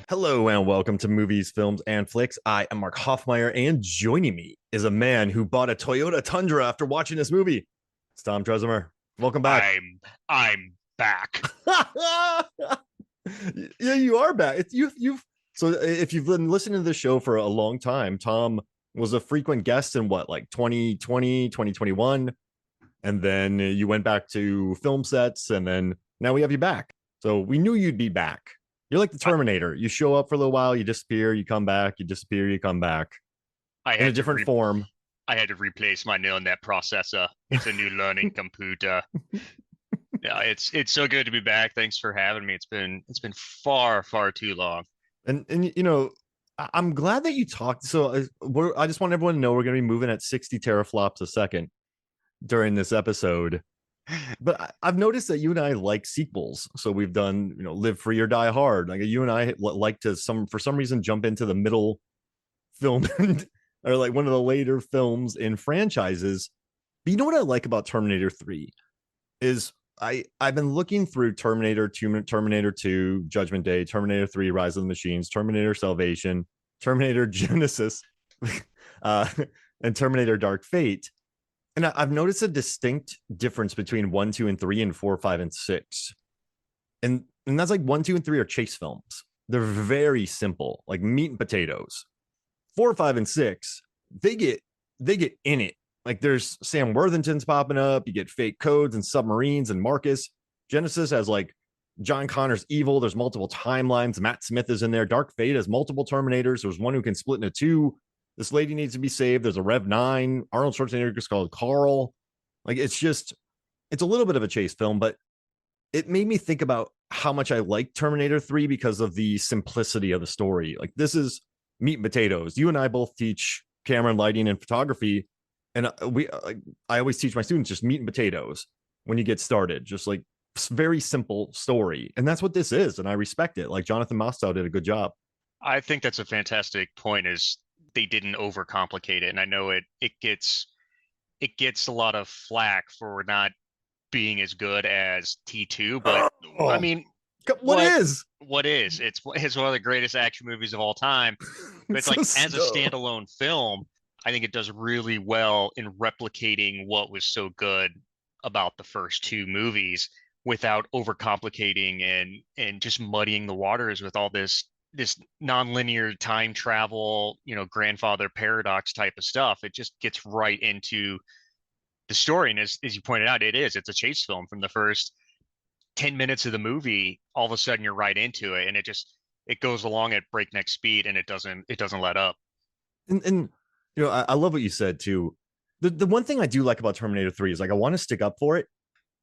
Hello and welcome to Movies, Films, and Flicks. I am Mark Hoffmeyer, and joining me is a man who bought a Toyota Tundra after watching this movie. It's Tom Tresemer. Welcome back. I'm back. Yeah, you are back. You've so if you've been listening to the show for a long time, Tom was a frequent guest in what, like 2020, 2021, and then you went back to film sets, and then now we have you back. So we knew you'd be back. You're like the I, Terminator. You show up for a little while, you disappear, you come back, you disappear, you come back I in a had to different form. I had to replace my neural net processor. It's a new learning computer. Yeah, it's so good to be back. Thanks for having me. It's been far too long. And you know, I'm glad that you talked. So I just want everyone to know we're going to be moving at 60 teraflops a second during this episode. But I've noticed that you and I like sequels. So we've done, Live Free or Die Hard. Like you and I like to for some reason jump into the middle film or like one of the later films in franchises. But you know what I like about Terminator 3 is I've been looking through Terminator 2, Terminator 2, Judgment Day, Terminator 3, Rise of the Machines, Terminator Salvation, Terminator Genesis, uh, and Terminator Dark Fate. And I've noticed a distinct difference between 1, 2, and 3, and 4, 5, and 6. And that's like 1, 2, and 3 are chase films. They're very simple, like meat and potatoes. 4, 5, and 6, they get in it. Like there's Sam Worthington's popping up. You get fake codes and submarines and Marcus. Genesis has like John Connor's evil. There's multiple timelines. Matt Smith is in there. Dark Fate has multiple Terminators. There's one who can split into two. This lady needs to be saved. There's a Rev 9. Arnold Schwarzenegger is called Carl. Like it's a little bit of a chase film, but it made me think about how much I like Terminator 3 because of the simplicity of the story. Like this is meat and potatoes. You and I both teach camera and lighting and photography. And I always teach my students just meat and potatoes when you get started, just like very simple story. And that's what this is. And I respect it. Like Jonathan Mostow did a good job. I think that's a fantastic point is they didn't overcomplicate it. And I know it gets a lot of flack for not being as good as T2, but I Oh, mean, what is? what is? It's one of the greatest action movies of all time. But it's It's like so as a dumb. standalone film, I think it does really well in replicating what was so good about the first two movies without overcomplicating and just muddying the waters with all this nonlinear time travel, grandfather paradox type of stuff. It just gets right into the story. And as you pointed out, it's a chase film from the first 10 minutes of the movie. All of a sudden you're right into it and it goes along at breakneck speed and it doesn't let up. And I love what you said too. The one thing I do like about Terminator 3 is like I want to stick up for it,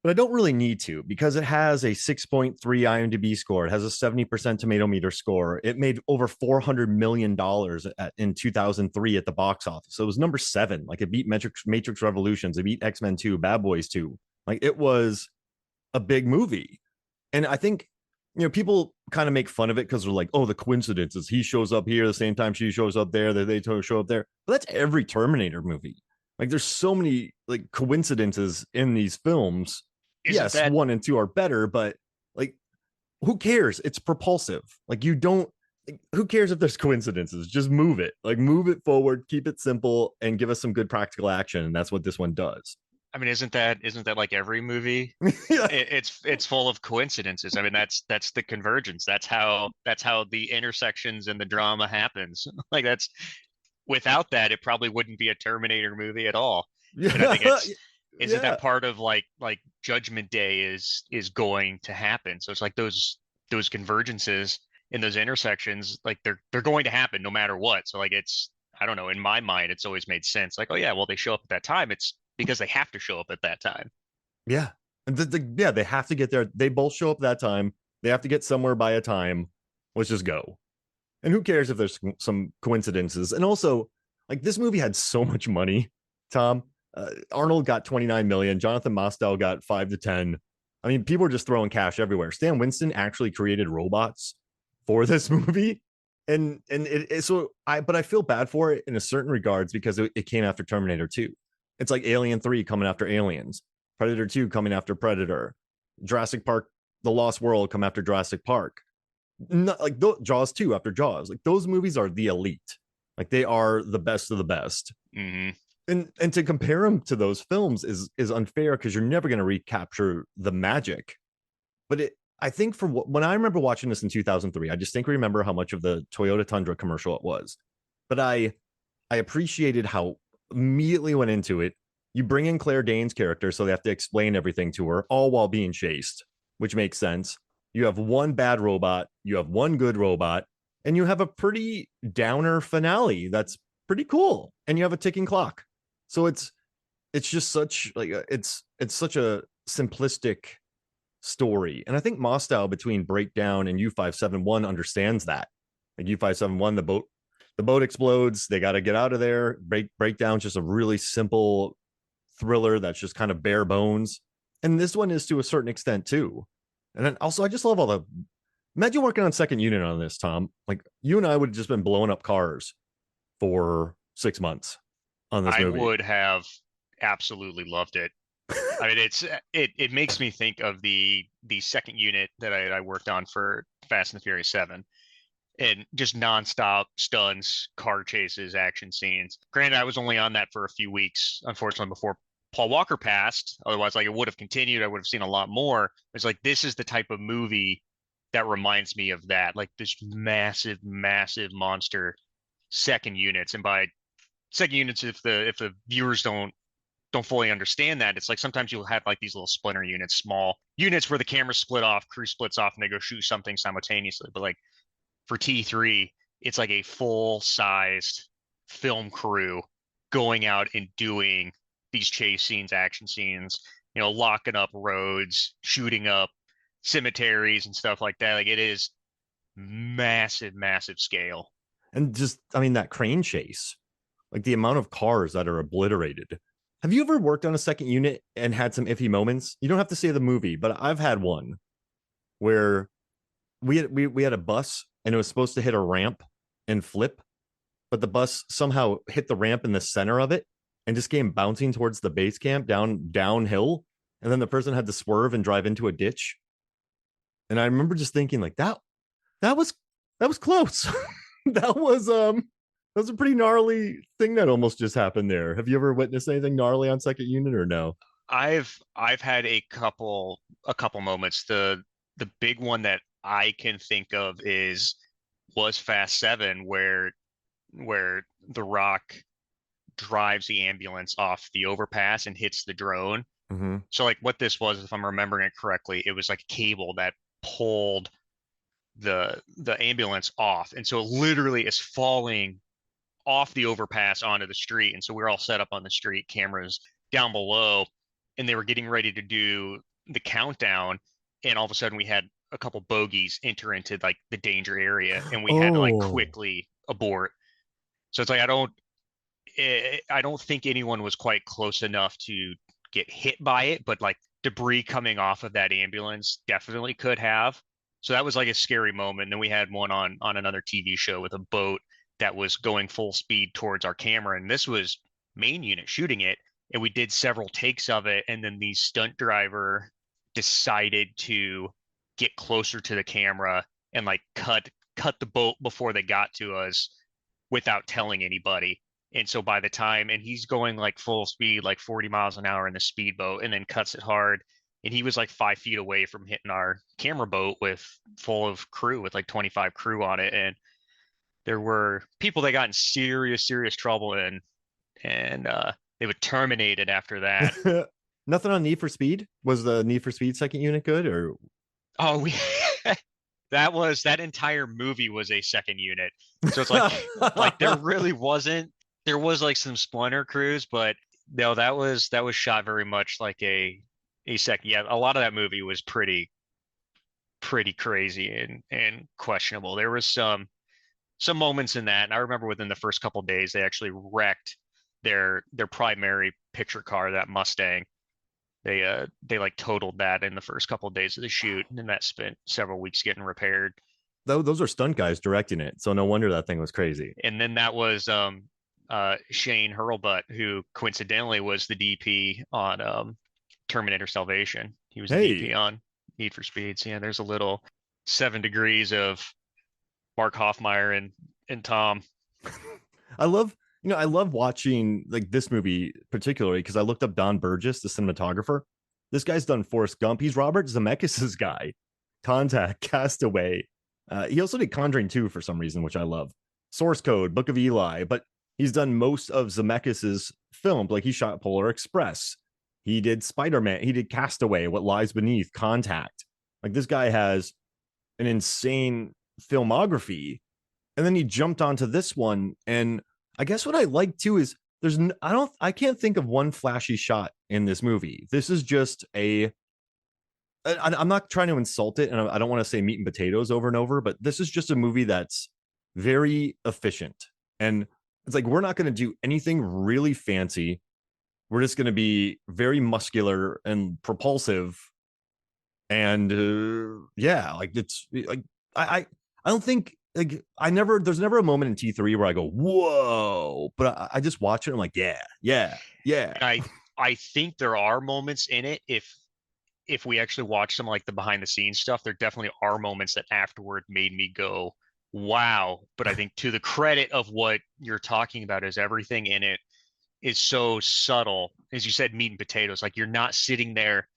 but I don't really need to because it has a 6.3 IMDb score. It has a 70% tomato meter score. It made over $400 million in 2003 at the box office. So it was number 7. Like it beat Matrix Revolutions. It beat X-Men 2, Bad Boys 2. Like it was a big movie. And I think, people kind of make fun of it because they're like, oh, the coincidences. He shows up here the same time she shows up there, that they show up there. But that's every Terminator movie. Like there's so many like coincidences in these films. Isn't Yes, that 1 and 2 are better, but like who cares? It's propulsive. Like you don't who cares if there's coincidences? Just move it. Like move it forward, keep it simple, and give us some good practical action. And that's what this one does. I mean, isn't that like every movie? Yeah. It's full of coincidences. I mean, that's the convergence. That's how the intersections and the drama happens. Like that's without that, it probably wouldn't be a Terminator movie at all. And I think Yeah. it's isn't Yeah. that part of like Judgment Day is going to happen. So it's like those convergences in those intersections, like they're going to happen no matter what. So like it's I don't know, in my mind, it's always made sense. Like, oh yeah, well they show up at that time. It's because they have to show up at that time. Yeah. And yeah, they have to get there. They both show up that time. They have to get somewhere by a time. Let's just go. And who cares if there's some coincidences? And also, like this movie had so much money, Tom. Arnold got 29 million. Jonathan Mostow got 5 to 10. I mean, people are just throwing cash everywhere. Stan Winston actually created robots for this movie. And but I feel bad for it in a certain regards because it came after Terminator 2. It's like Alien 3 coming after Aliens, Predator 2 coming after Predator, Jurassic Park, The Lost World come after Jurassic Park. Not like Jaws 2 after Jaws. Like those movies are the elite. Like they are the best of the best. Hmm. And to compare them to those films is unfair because you're never going to recapture the magic. But I think when I remember watching this in 2003, I distinctly remember how much of the Toyota Tundra commercial it was. But I appreciated how immediately went into it. You bring in Claire Danes' character, so they have to explain everything to her, all while being chased, which makes sense. You have one bad robot, you have one good robot, and you have a pretty downer finale that's pretty cool. And you have a ticking clock. So it's just such like it's such a simplistic story. And I think Mostow between Breakdown and U571 understands that. Like U571, the boat explodes, they got to get out of there. Breakdown's just a really simple thriller that's just kind of bare bones. And this one is to a certain extent too. And then also I just love all the imagine working on second unit on this, Tom. Like you and I would have just been blowing up cars for 6 months on this I movie. would have absolutely loved it. I mean, it makes me think of the second unit that I worked on for Fast and the Furious 7, and just nonstop stunts, car chases, action scenes. Granted, I was only on that for a few weeks, unfortunately, before Paul Walker passed. Otherwise, like it would have continued. I would have seen a lot more. It's like this is the type of movie that reminds me of that, like this massive, massive monster second units. And by second units, if the viewers don't fully understand that, it's like sometimes you'll have like these little splinter units, small units where the camera split off, crew splits off, and they go shoot something simultaneously. But like for T3, it's like a full-sized film crew going out and doing these chase scenes, action scenes, locking up roads, shooting up cemeteries and stuff like that. Like it is massive, massive scale. And just I mean that crane chase, like the amount of cars that are obliterated. Have you ever worked on a second unit and had some iffy moments? You don't have to say the movie, but I've had one where we had a bus and it was supposed to hit a ramp and flip, but the bus somehow hit the ramp in the center of it and just came bouncing towards the base camp downhill. And then the person had to swerve and drive into a ditch. And I remember just thinking like that was that was close. that was that was a pretty gnarly thing that almost just happened there. Have you ever witnessed anything gnarly on second unit or no? I've had a couple moments. The big one that I can think of was Fast 7 where The Rock drives the ambulance off the overpass and hits the drone. Mm-hmm. So like what this was, if I'm remembering it correctly, it was like a cable that pulled the ambulance off. And so it literally is falling off the overpass onto the street. And so we're all set up on the street, cameras down below, and they were getting ready to do the countdown. And all of a sudden we had a couple bogeys enter into like the danger area and we had to like Oh, quickly abort. So it's like I don't think anyone was quite close enough to get hit by it, but like debris coming off of that ambulance definitely could have. So that was like a scary moment. And then we had one on another TV show with a boat that was going full speed towards our camera, and this was main unit shooting it, and we did several takes of it, and then the stunt driver decided to get closer to the camera and like cut the boat before they got to us without telling anybody. And so by the time, and he's going like full speed, like 40 miles an hour in the speedboat, and then cuts it hard. And he was like 5 feet away from hitting our camera boat with full of crew with like 25 crew on it. And there were people that got in serious, serious trouble and they would terminate it after that. nothing on Need for Speed. Was the Need for Speed second unit good or Oh, we that entire movie was a second unit. So it's like there really wasn't. There was like some splinter crews, but no, that was shot very much like a second. Yeah, a lot of that movie was pretty crazy and questionable. There was some moments in that, and I remember within the first couple of days they actually wrecked their primary picture car, that Mustang. They like totaled that in the first couple of days of the shoot, and that spent several weeks getting repaired. those are stunt guys directing it, so no wonder that thing was crazy. And then that was Shane Hurlbutt, who coincidentally was the DP on Terminator Salvation. He was the Hey, DP on Need for Speed. So yeah, there's a little 7 degrees of Mark Hoffmeyer and Tom. I love, I love watching like this movie particularly because I looked up Don Burgess, the cinematographer. This guy's done Forrest Gump. He's Robert Zemeckis' guy. Contact, Castaway. He also did Conjuring 2 for some reason, which I love. Source Code, Book of Eli, but he's done most of Zemeckis' films. Like he shot Polar Express. He did Spider-Man. He did Castaway, What Lies Beneath, Contact. Like this guy has an insane filmography. And then he jumped onto this one. And I guess what I like too is I can't think of one flashy shot in this movie. This is just I'm not trying to insult it, and I don't want to say meat and potatoes over and over, but this is just a movie that's very efficient. And it's like, we're not going to do anything really fancy. We're just going to be very muscular and propulsive. And yeah, like it's like, I don't think, like, there's never a moment in T3 where I go, whoa, but I just watch it. I'm like, yeah, yeah, yeah. And I think there are moments in it. If we actually watch some like the behind the scenes stuff, there definitely are moments that afterward made me go, wow. But I think to the credit of what you're talking about is everything in it is so subtle. As you said, meat and potatoes. Like you're not sitting there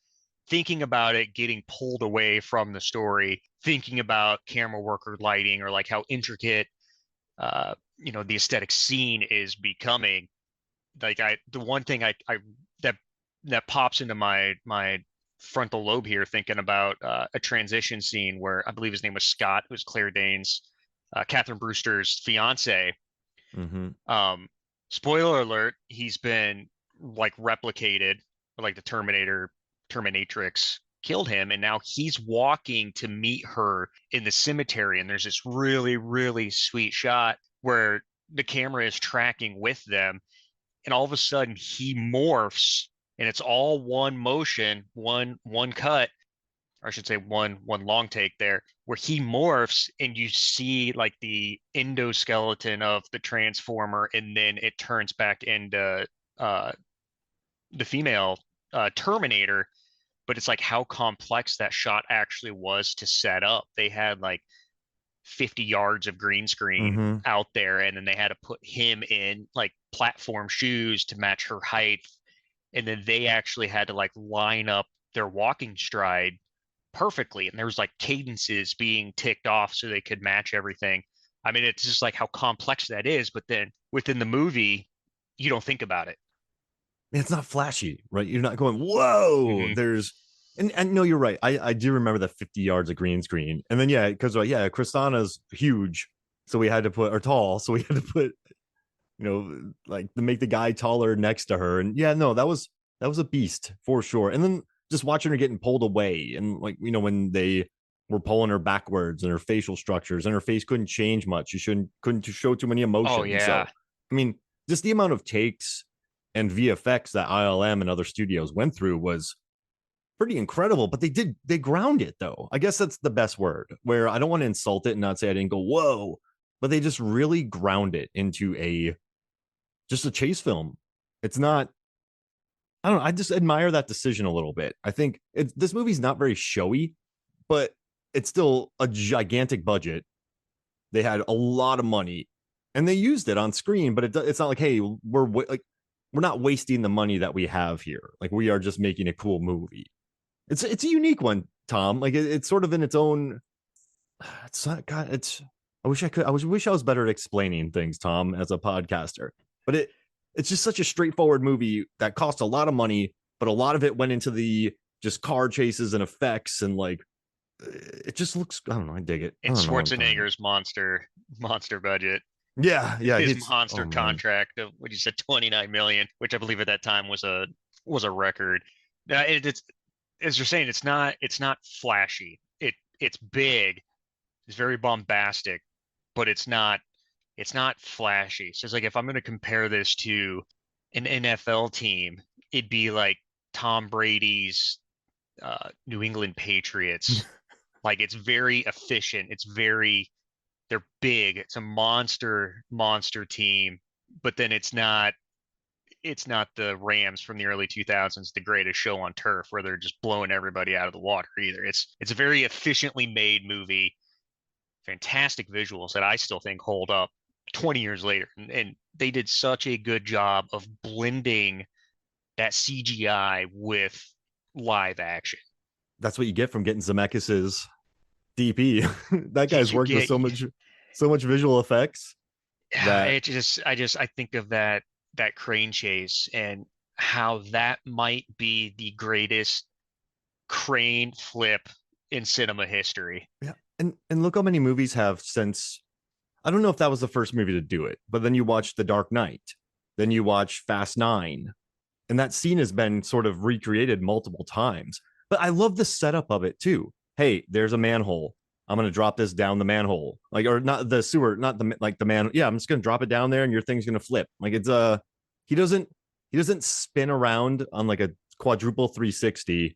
thinking about it, getting pulled away from the story, thinking about camera work or lighting or like how intricate the aesthetic scene is becoming. Like the one thing I that that pops into my frontal lobe here thinking about a transition scene where I believe his name was Scott, who was Claire Danes, Catherine Brewster's fiance. Mm-hmm. Spoiler alert, he's been like replicated, like the Terminatrix killed him, and now he's walking to meet her in the cemetery. And there's this really, really sweet shot where the camera is tracking with them, and all of a sudden he morphs, and it's all one motion, one cut, or I should say one long take there, where he morphs and you see like the endoskeleton of the transformer, and then it turns back into uh, the female Terminator. But it's like how complex that shot actually was to set up. They had like 50 yards of green screen Mm-hmm. out there, and then they had to put him in like platform shoes to match her height, and then they actually had to like line up their walking stride perfectly, and there was like cadences being ticked off so they could match everything. I mean, it's just like how complex that is, but then within the movie you don't think about it. It's not flashy, right? You're not going, whoa, Mm-hmm. and no, you're right. I do remember that 50 yards of green screen. And then, yeah, because, yeah, Kristanna's huge. So we had to put, or tall. So we had to put, like to make the guy taller next to her. And yeah, no, that was a beast for sure. And then just watching her getting pulled away and like, when they were pulling her backwards and her facial structures and her face couldn't change much. Couldn't show too many Oh emotions. So, yeah. I mean, just the amount of takes and VFX that ILM and other studios went through was pretty incredible. But they ground it though. I guess that's the best word. Where I don't want to insult it and not say I didn't go whoa, but they just really ground it into just a chase film. It's not. I don't know. I just admire that decision a little bit. I think this movie's not very showy, but it's still a gigantic budget. They had a lot of money, and they used it on screen. But it's not like, hey, we're not wasting the money that we have here. Like we are just making a cool movie. It's a unique one, Tom. Like it's sort of in its own. It's not. God, it's. I wish I could. Wish I was better at explaining things, Tom, as a podcaster. But it's just such a straightforward movie that cost a lot of money, but a lot of it went into the just car chases and effects and like it just looks. I don't know. I dig it. I In don't know what I'm talking about. Schwarzenegger's monster budget, Yeah, yeah. his It's monster oh man. contract of what you said 29 million, which I believe at that time was a record. Now it's as you're saying, it's not flashy. It's big, it's very bombastic, but it's not flashy. So it's like if I'm going to compare this to an NFL team, it'd be like Tom Brady's New England Patriots. Like it's very efficient. They're big. It's a monster team, but then it's not. it's not the Rams from the early 2000s, the greatest show on turf, where they're just blowing everybody out of the water either. It's a very efficiently made movie, fantastic visuals that I still think hold up 20 years later. And they did such a good job of blending that CGI with live action. That's what you get from getting Zemeckis's DP. That You, guy's you worked with get so much visual effects yeah, that I think of that crane chase and how that might be the greatest crane flip in cinema history. yeah. And look how many movies have since. I don't know if that was the first movie to do it, but then you watch The Dark Knight, then you watch Fast 9, and that scene has been sort of recreated multiple times. But I love the setup of it too. Hey, there's a manhole. I'm gonna drop this down the manhole, like, or not the sewer, not the like the man. Yeah, I'm just gonna drop it down there, and your thing's gonna flip. Like it's he doesn't he doesn't spin around on like a quadruple 360,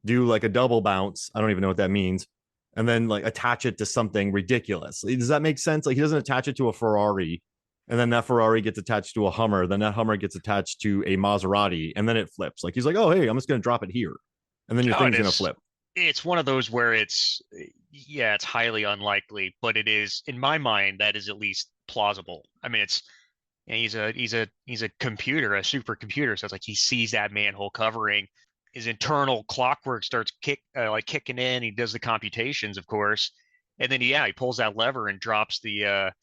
do like a double bounce. I don't even know what that means, and then like attach it to something ridiculous. Does that make sense? Like he doesn't attach it to a Ferrari, and then that Ferrari gets attached to a Hummer, then that Hummer gets attached to a Maserati, and then it flips. Like he's like, oh hey, I'm just gonna drop it here, and then your Oh, thing's gonna flip. it's one of those where yeah, it's highly unlikely, but it is, in my mind, that is at least plausible. I mean, it's yeah, he's a computer, a supercomputer. So it's like he sees that manhole covering. His internal clockwork starts kicking in. He does the computations, of course, and then yeah, he pulls that lever and drops the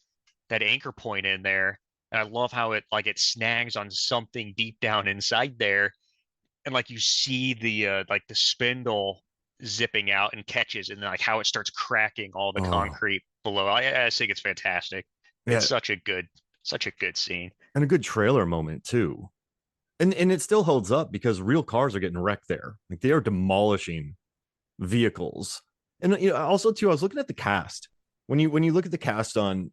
that anchor point in there. And I love how it snags on something deep down inside there, and like you see the spindle zipping out and catches, and then like how it starts cracking all the Oh concrete below. I just think it's fantastic. It's yeah, such a good scene. and a good trailer moment too. And it still holds up because real cars are getting wrecked there. Like they are demolishing vehicles. And also too, I was looking at the cast. When you look at the cast on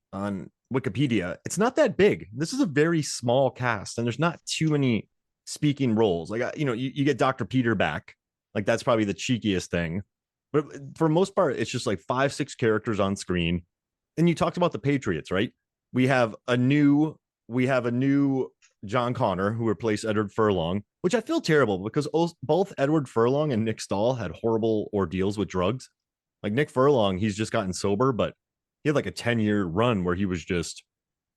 Wikipedia, it's not that big. This is a very small cast, and there's not too many speaking roles. Like you get Dr. Peter back. Like that's probably the cheekiest thing. But for most part, it's just like 5, 6 characters on screen. And you talked about the Patriots, right? We have a new we have a new John Connor who replaced Edward Furlong, which I feel terrible because both Edward Furlong and Nick Stahl had horrible ordeals with drugs. Like Nick Furlong, he's just gotten sober, but he had like a 10-year run where he was just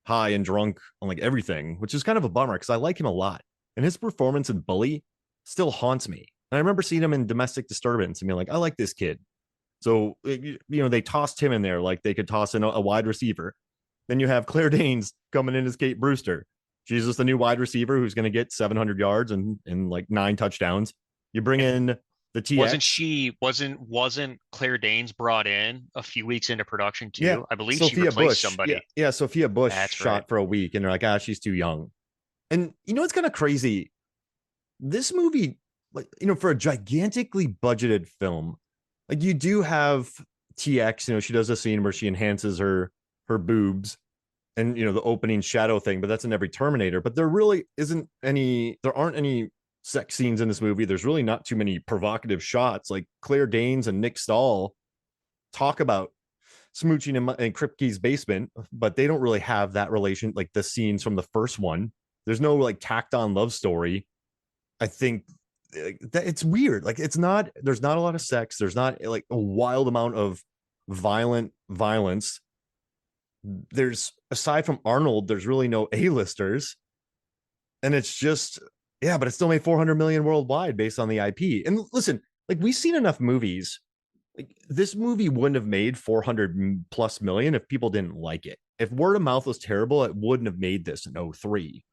high and drunk on like everything, which is kind of a bummer because I like him a lot. And his performance in Bully still haunts me. And I remember seeing him in Domestic Disturbance and being like, I like this kid. So, they tossed him in there like they could toss in a wide receiver. Then you have Claire Danes coming in as Kate Brewster. She's just the new wide receiver who's going to get 700 yards and like 9 touchdowns. You bring in the Wasn't TX. she wasn't Claire Danes brought in a few weeks into production Yeah. too? I believe she Sophia replaced Bush. Yeah. somebody. Yeah. Sophia Bush That's right. shot for a week and they're like, she's too young. And it's kind of crazy. This movie, like, for a gigantically budgeted film, like you do have TX, she does a scene where she enhances her boobs and the opening shadow thing, but that's in every Terminator. But there aren't any sex scenes in this movie. There's really not too many provocative shots. Like Claire Danes and Nick Stahl talk about smooching in Kripke's basement, but they don't really have that relation, like the scenes from the first one. There's no like tacked on love story. I think that it's weird. Like there's not a lot of sex. There's not like a wild amount of violence. There's, aside from Arnold, there's really no A-listers. And it's just, yeah, but it still made 400 million worldwide based on the IP. And listen, like we've seen enough movies. Like this movie wouldn't have made 400 plus million if people didn't like it. If word of mouth was terrible, it wouldn't have made this in 03.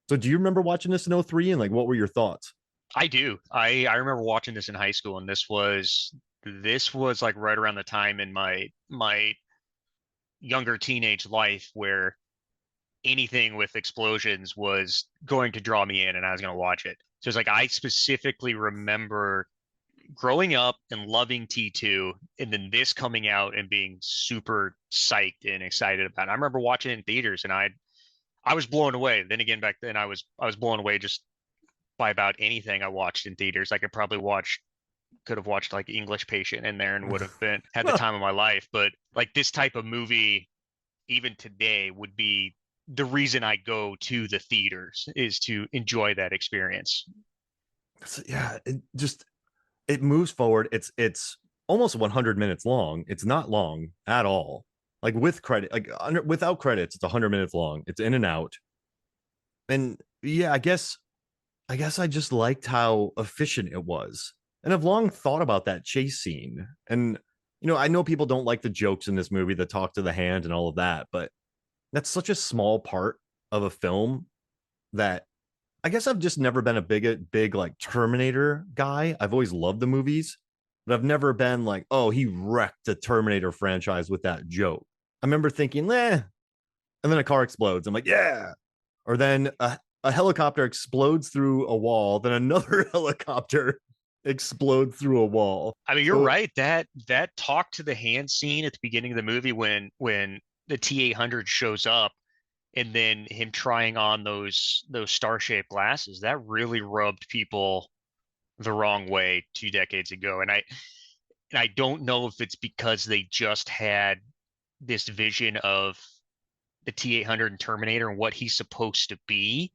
So do you remember watching this in 03 and like what were your thoughts? I do. I remember watching this in high school, and this was like right around the time in my younger teenage life where anything with explosions was going to draw me in and I was going to watch it. So it's like I specifically remember growing up and loving T2 and then this coming out and being super psyched and excited about it. I remember watching it in theaters and I was blown away. Then again, back then I was blown away just by about anything I watched in theaters. I could have watched like English Patient in there and would have been had the time of my life. But like this type of movie, even today, would be the reason I go to the theaters is to enjoy that experience. Yeah, it moves forward. It's almost 100 minutes long. It's not long at all. Like with credit, like without credits, it's 100 minutes long. It's in and out. And yeah, I guess I just liked how efficient it was. And I've long thought about that chase scene. And I know people don't like the jokes in this movie, the talk to the hand and all of that, but that's such a small part of a film that I guess I've just never been a big like Terminator guy. I've always loved the movies, but I've never been like, oh, he wrecked the Terminator franchise with that joke. I remember thinking, and then a car explodes. I'm like, yeah. Or then a helicopter explodes through a wall, then another helicopter explodes through a wall. I mean, you're So right. That talk to the hand scene at the beginning of the movie when the T-800 shows up and then him trying on those star-shaped glasses, that really rubbed people the wrong way 2 decades ago. And I don't know if it's because they just had this vision of the T-800 and Terminator and what he's supposed to be.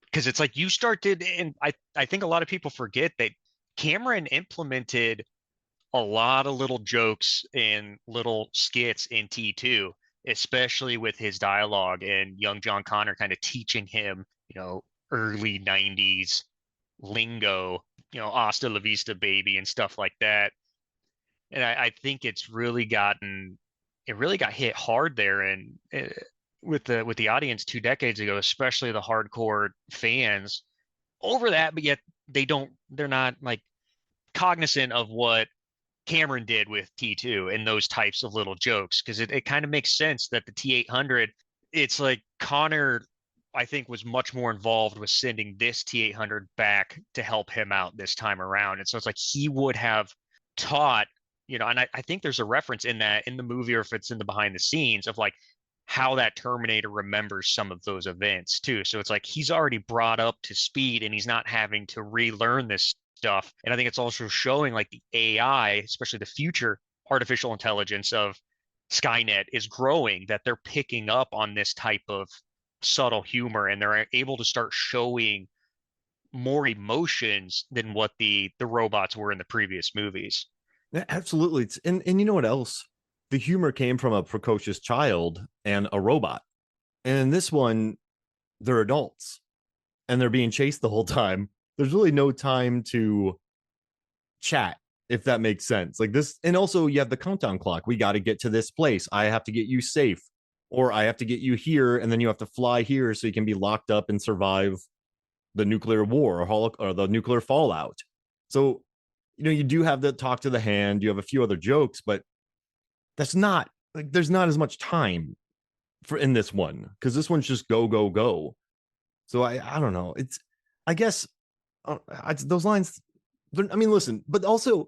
Because it's like you started, and I think a lot of people forget that Cameron implemented a lot of little jokes and little skits in T2, especially with his dialogue and young John Connor kind of teaching him, early 90s lingo, hasta la vista baby and stuff like that. And I think it really got hit hard there and with the audience 2 decades ago, especially the hardcore fans over that, but yet they're not like cognizant of what Cameron did with T2 and those types of little jokes because it kind of makes sense that the T-800, it's like Connor, I think, was much more involved with sending this T-800 back to help him out this time around. And so it's like he would have taught, and I think there's a reference in that in the movie or if it's in the behind the scenes of like how that Terminator remembers some of those events too. So it's like he's already brought up to speed and he's not having to relearn this stuff. And I think it's also showing like the AI, especially the future artificial intelligence of Skynet is growing, that they're picking up on this type of subtle humor and they're able to start showing more emotions than what the robots were in the previous movies. yeah, absolutely. And you know what else? The humor came from a precocious child and a robot. And in this one, they're adults and they're being chased the whole time. There's really no time to chat, if that makes sense. Like this, and also you have the countdown clock. We got to get to this place. I have to get you safe, or I have to get you here, and then you have to fly here so you can be locked up and survive the nuclear war or the nuclear fallout. So, you do have the talk to the hand. You have a few other jokes, but that's not like there's not as much time for in this one because this one's just go go go. So I don't know. It's I guess those lines. I mean, listen, but also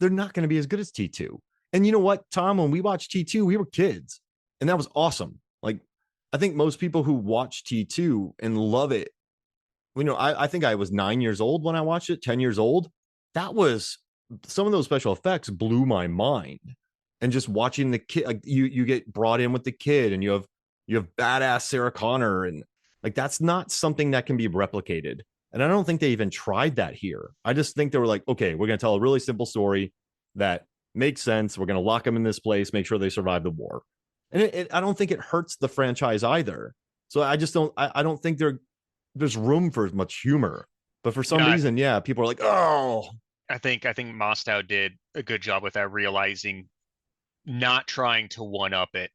they're not going to be as good as T2. And you know what, Tom? When we watched T2, we were kids, and that was awesome. Like I think most people who watch T2 and love it. I think I was 9 years old when I watched it, 10 years old. That was some of those special effects blew my mind. And just watching the kid, like you get brought in with the kid, and you have badass Sarah Connor, and like that's not something that can be replicated. And I don't think they even tried that here. I just think they were like, okay, we're going to tell a really simple story that makes sense. We're going to lock them in this place, make sure they survive the war. And I don't think it hurts the franchise either. So I just don't, I don't think there's room for as much humor. But for some I, reason, yeah, people are like, oh, I think Mostow did a good job with that, realizing not trying to one up it,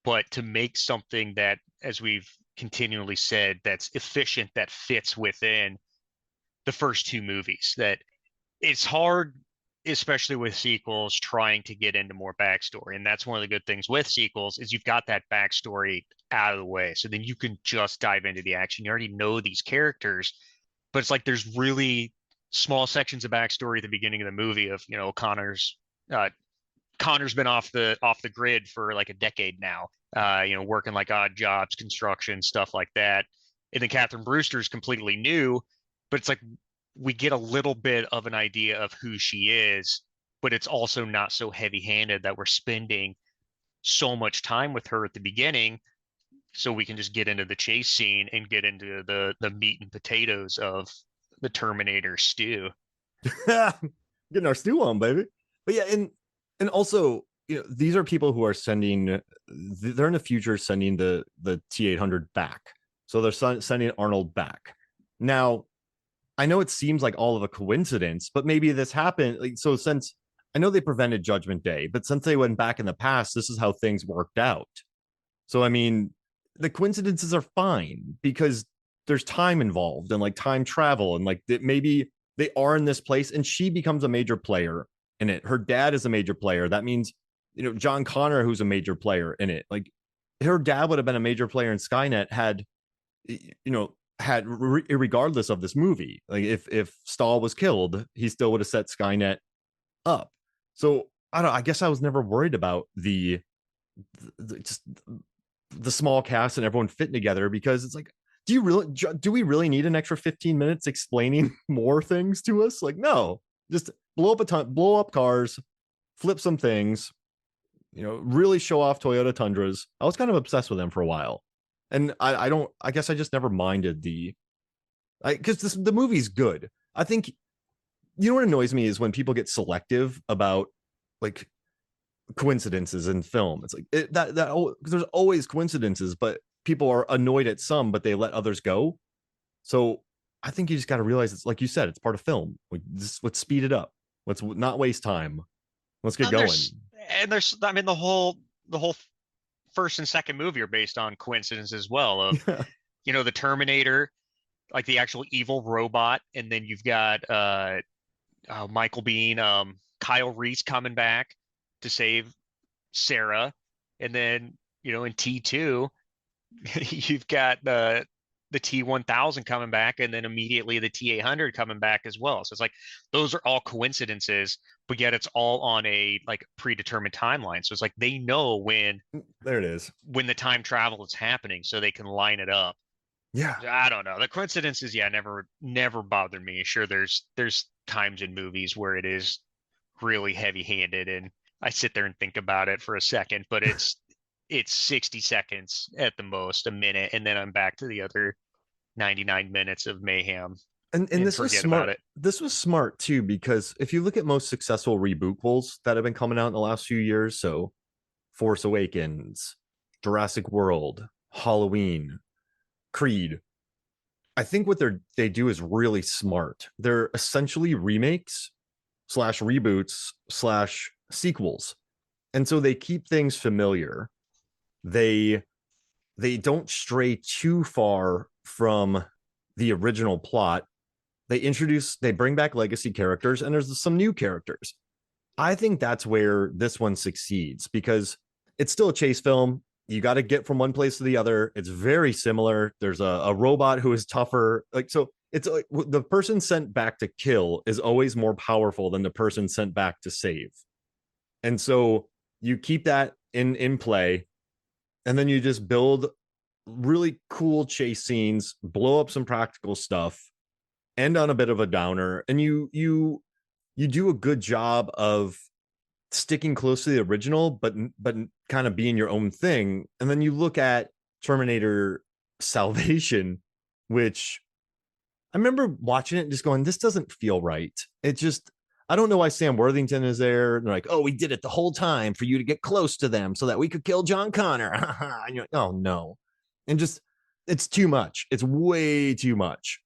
but to make something that, as we've continually said, that's efficient, that fits within the first two movies. That it's hard, especially with sequels, trying to get into more backstory. And that's one of the good things with sequels is you've got that backstory out of the way. So then you can just dive into the action. You already know these characters, but it's like there's really small sections of backstory at the beginning of the movie of, uh, Connor's been off the grid for like a decade now, working like odd jobs, construction, stuff like that. And then Catherine Brewster's completely new, but it's like we get a little bit of an idea of who she is, but it's also not so heavy-handed that we're spending so much time with her at the beginning, so we can just get into the chase scene and get into the meat and potatoes of the Terminator stew. Getting our stew on, baby. But yeah, and also, these are people who are sending. They're in the future sending the T-800 back. So they're sending Arnold back. Now, I know it seems like all of a coincidence, but maybe this happened. Like, so since I know they prevented Judgment Day, but since they went back in the past, this is how things worked out. So I mean, the coincidences are fine because there's time involved and like time travel and like maybe they are in this place and she becomes a major player in it. Her dad is a major player. That means, John Connor, who's a major player in it. Like her dad would have been a major player in Skynet had, regardless of this movie. Like if Stahl was killed, he still would have set Skynet up. So I guess I was never worried about just the small cast and everyone fitting together because it's like, do we really need an extra 15 minutes explaining more things to us? Like, no, just blow up cars, flip some things, really show off Toyota Tundras. I was kind of obsessed with them for a while. And I guess I just never minded because the movie's good. I think, what annoys me is when people get selective about like coincidences in film. It's like there's always coincidences, but people are annoyed at some, but they let others go. So I think you just got to realize it's like you said, it's part of film. Let's speed it up. Let's not waste time. Let's get And going. I mean, the whole first and second movie are based on coincidence as well. Of the Terminator, like the actual evil robot, and then you've got Michael Biehn, Kyle Reese coming back to save Sarah, and then in T2 you've got the T1000 coming back, and then immediately the T800 coming back as well. So it's like those are all coincidences, but yet it's all on a like predetermined timeline. So it's like they know when there it is when the time travel is happening, so they can line it up. Yeah, I don't know. The coincidences, never bothered me. Sure, there's times in movies where it is really heavy-handed, and I sit there and think about it for a second, but it's 60 seconds at the most, a minute, and then I'm back to the other 99 minutes of mayhem and this was smart about it. This was smart too, because if you look at most successful rebootfuls that have been coming out in the last few years, so Force Awakens, Jurassic World, Halloween, Creed, I think what they do is really smart. They're essentially remakes / reboots / sequels, and so they keep things familiar. They don't stray too far from the original plot. They bring back legacy characters, and there's some new characters. I think that's where this one succeeds because it's still a chase film. You got to get from one place to the other. It's very similar. There's a robot who is tougher. Like, so it's like the person sent back to kill is always more powerful than the person sent back to save. And so you keep that in play, and then you just build really cool chase scenes, blow up some practical stuff, end on a bit of a downer, and you do a good job of sticking close to the original, but kind of being your own thing. And then you look at Terminator Salvation, which I remember watching it and just going, this doesn't feel right. I don't know why Sam Worthington is there. And they're like, oh, we did it the whole time for you to get close to them so that we could kill John Connor. And you're like, oh no. And just, it's too much. It's way too much.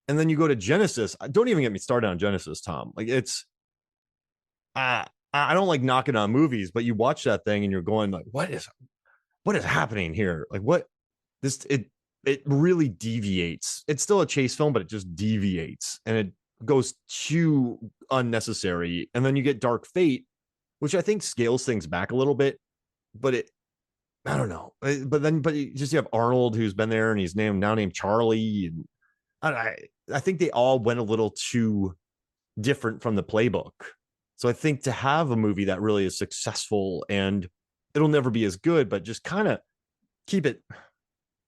And then you go to Genesis. Don't even get me started on Genesis, Tom. Like I don't like knocking on movies, but you watch that thing and you're going like, what is happening here? Like it really deviates. It's still a chase film, but it just deviates and it goes too unnecessary. And then you get Dark Fate, which I think scales things back a little bit, but I don't know. But you have Arnold, who's been there and he's now named Charlie. And I think they all went a little too different from the playbook. So I think to have a movie that really is successful, and it'll never be as good, but just kind of keep it,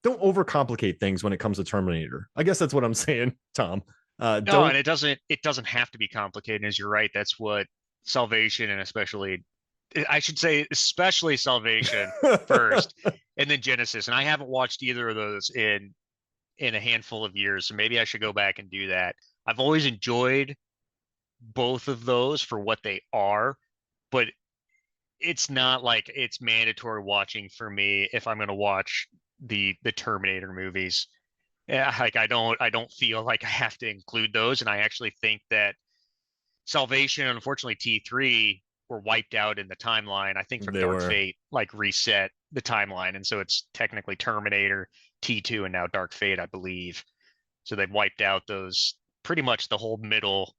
don't overcomplicate things when it comes to Terminator. I guess that's what I'm saying, Tom. No, and it doesn't have to be complicated. As you're right, that's what Salvation and especially I should say especially Salvation first, and then Genesis. And I haven't watched either of those in a handful of years, so maybe I should go back and do that. I've always enjoyed both of those for what they are, but it's not like it's mandatory watching for me if I'm going to watch the Terminator movies. Yeah, like I don't feel like I have to include those, and I actually think that Salvation, unfortunately, T3 were wiped out in the timeline. I think from They Dark were. Fate, like reset the timeline, and so it's technically Terminator, T2, and now Dark Fate, I believe. So they've wiped out those pretty much the whole middle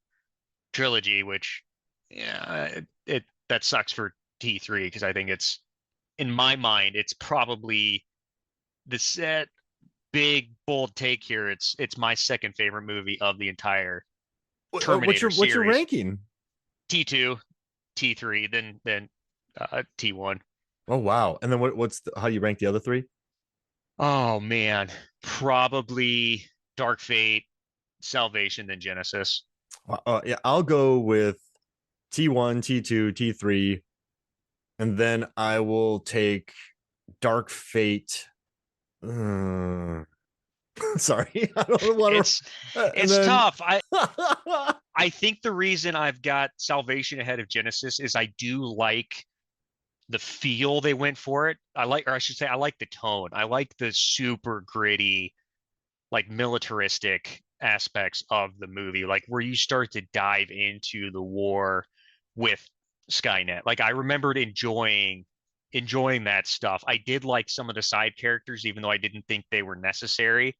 trilogy, which yeah, it that sucks for T3 because I think it's in my mind it's probably the set big bold take here. It's my second favorite movie of the entire What's Terminator your series. ranking? T2, T3, then T1. Oh wow. And then how you rank the other three? Oh man, probably Dark Fate, Salvation, then Genesis. Yeah, I'll go with T1, T2, T3, and then I will take Dark Fate. Uh, sorry, I don't want It's to. And it's then, tough. I think the reason I've got Salvation ahead of Genesis is I do like the feel they went for it. I like, or I should say, I like the tone. I like the super gritty, like militaristic aspects of the movie, like where you start to dive into the war with Skynet. Like I remembered enjoying that stuff. I did like some of the side characters, even though I didn't think they were necessary,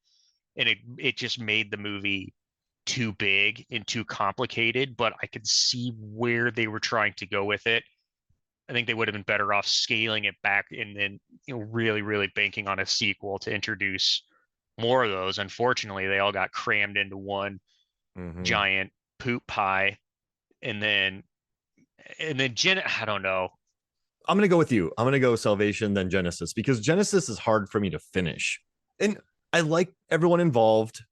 and it just made the movie too big and too complicated. But I could see where they were trying to go with it. I think they would have been better off scaling it back and then really, really banking on a sequel to introduce more of those. Unfortunately, they all got crammed into one Mhm. giant poop pie, and then I don't know. I'm gonna go with you. I'm gonna go Salvation, then Genesis, because Genesis is hard for me to finish, and I like everyone involved.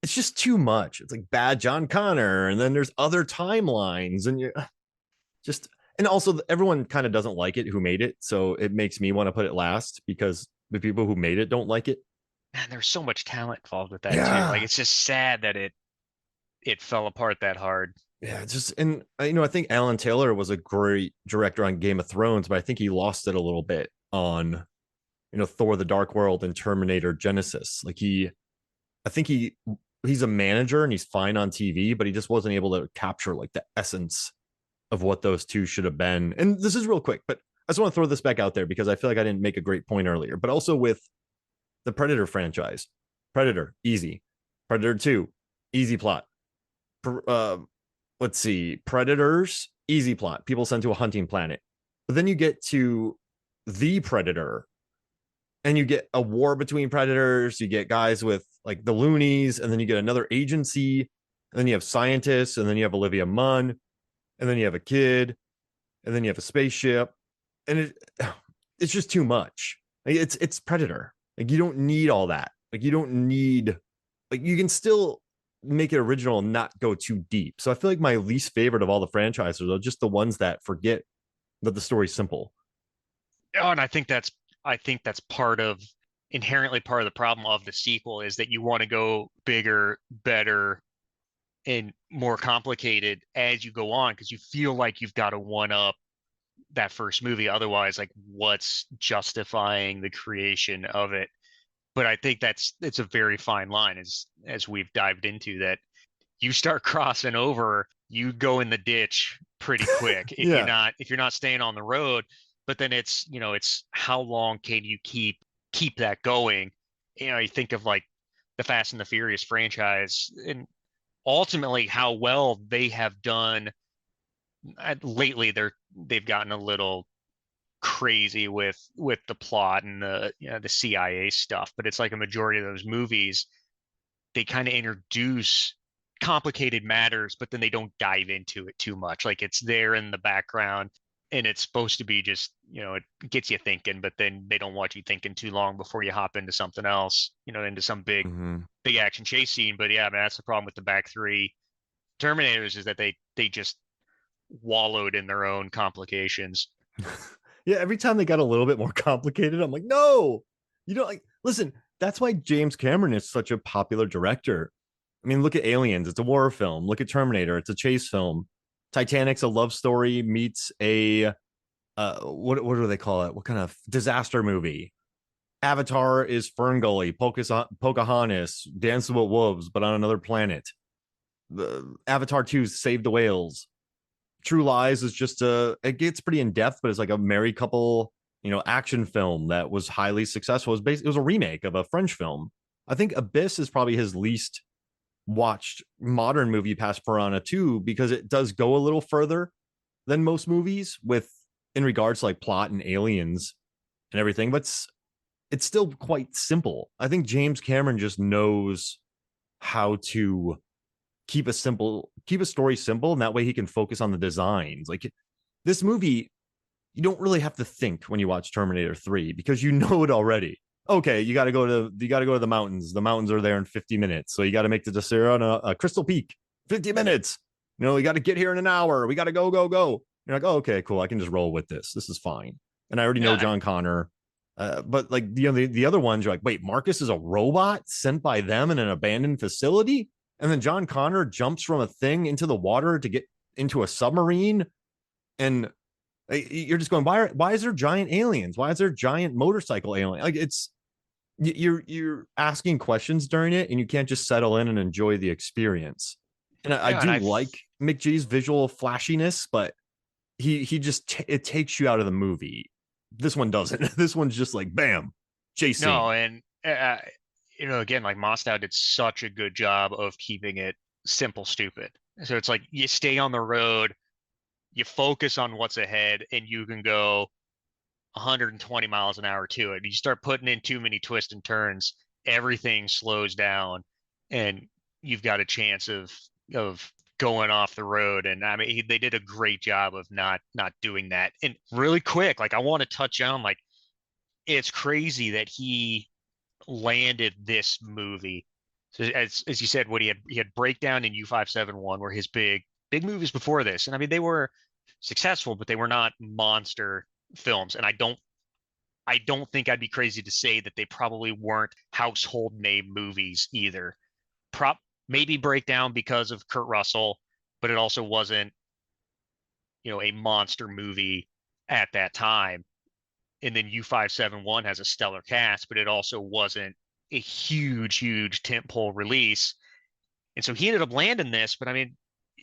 It's just too much. It's like bad John Connor, and then there's other timelines, and you just and also everyone kind of doesn't like it who made it, so it makes me want to put it last because the people who made it don't like it. Man, there's so much talent involved with that too. Like Yeah, it's just sad that it fell apart that hard. yeah. Just and I think Alan Taylor was a great director on Game of Thrones, but I think he lost it a little bit on Thor: The Dark World and Terminator Genesis. I think he's a manager and he's fine on TV, but he just wasn't able to capture like the essence of what those two should have been. And this is real quick, but I just want to throw this back out there because I feel like I didn't make a great point earlier. But also with the Predator franchise, Predator, easy. Predator 2, easy plot. Uh, let's see, Predators, easy plot. People sent to a hunting planet. But then you get to the Predator, and you get a war between predators. You get guys with like the loonies, and then you get another agency, and then you have scientists, and then you have Olivia Munn, and then you have a kid, and then you have a spaceship, and it's just too much. Like, it's Predator. Like you don't need all that. Like you don't need like you can still make it original and not go too deep. So I feel like my least favorite of all the franchises are just the ones that forget that the story's simple. Oh, and I think that's inherently part of the problem of the sequel is that you want to go bigger, better, and more complicated as you go on because you feel like you've got to one up that first movie. Otherwise, like what's justifying the creation of it? But I think it's a very fine line as we've dived into that you start crossing over, you go in the ditch pretty quick Yeah. if you're not staying on the road. But then it's how long can you keep that going? You think of like the Fast and the Furious franchise and ultimately how well they have done lately. They've gotten a little crazy with the plot and the CIA stuff, but it's like a majority of those movies they kind of introduce complicated matters, but then they don't dive into it too much. Like it's there in the background and it's supposed to be just, it gets you thinking, but then they don't want you thinking too long before you hop into something else, into some Mm-hmm. big action chase scene. But yeah, man, that's the problem with the back three Terminators is that they just wallowed in their own complications. Yeah, every time they got a little bit more complicated, I'm like, no, you don't like. Listen, that's why James Cameron is such a popular director. I mean, look at Aliens; it's a war film. Look at Terminator; it's a chase film. Titanic's a love story meets a what do they call it? What kind of disaster movie? Avatar is Fern Gully, Pocahontas, Dances with Wolves, but on another planet. The Avatar 2 is Save the Whales. True Lies is just it gets pretty in depth, but it's like a married couple, action film that was highly successful. It was a remake of a French film. I think Abyss is probably his least watched modern movie past Piranha 2 because it does go a little further than most movies with in regards to like plot and aliens and everything, but it's still quite simple. I think James Cameron just knows how to keep a story simple, and that way he can focus on the designs. Like this movie, you don't really have to think when you watch Terminator 3 because you know it already. Okay, you got to go to the mountains. The mountains are there in 50 minutes, so you got to make the Desera on a Crystal Peak, 50 minutes. You got to get here in an hour. We got to go. You're like, oh, okay, cool. I can just roll with this. This is fine. And I already know Yeah, John Connor. But like the other ones, you're like, wait, Marcus is a robot sent by them in an abandoned facility, and then John Connor jumps from a thing into the water to get into a submarine, and you're just going, why is there giant aliens? Why is there giant motorcycle alien? Like you're asking questions during it, and you can't just settle in and enjoy the experience. And I yeah, and do like McGee's visual flashiness, but he just it takes you out of the movie. This one doesn't. This one's just like bam, chase no, scene. and again, like Mostow did such a good job of keeping it simple, stupid. So it's like you stay on the road, you focus on what's ahead, and you can go 120 miles an hour to it. You start putting in too many twists and turns, everything slows down, and you've got a chance of going off the road. And I mean, they did a great job of not doing that. And really quick, like I want to touch on like it's crazy that he landed this movie. So as you said, what he had Breakdown in U571 were his big movies before this, and I mean they were successful, but they were not monster films. And I don't think I'd be crazy to say that they probably weren't household name movies either. Prop Maybe Breakdown because of Kurt Russell, but it also wasn't a monster movie at that time. And then U571 has a stellar cast, but it also wasn't a huge tentpole release. And so he ended up landing this. But I mean,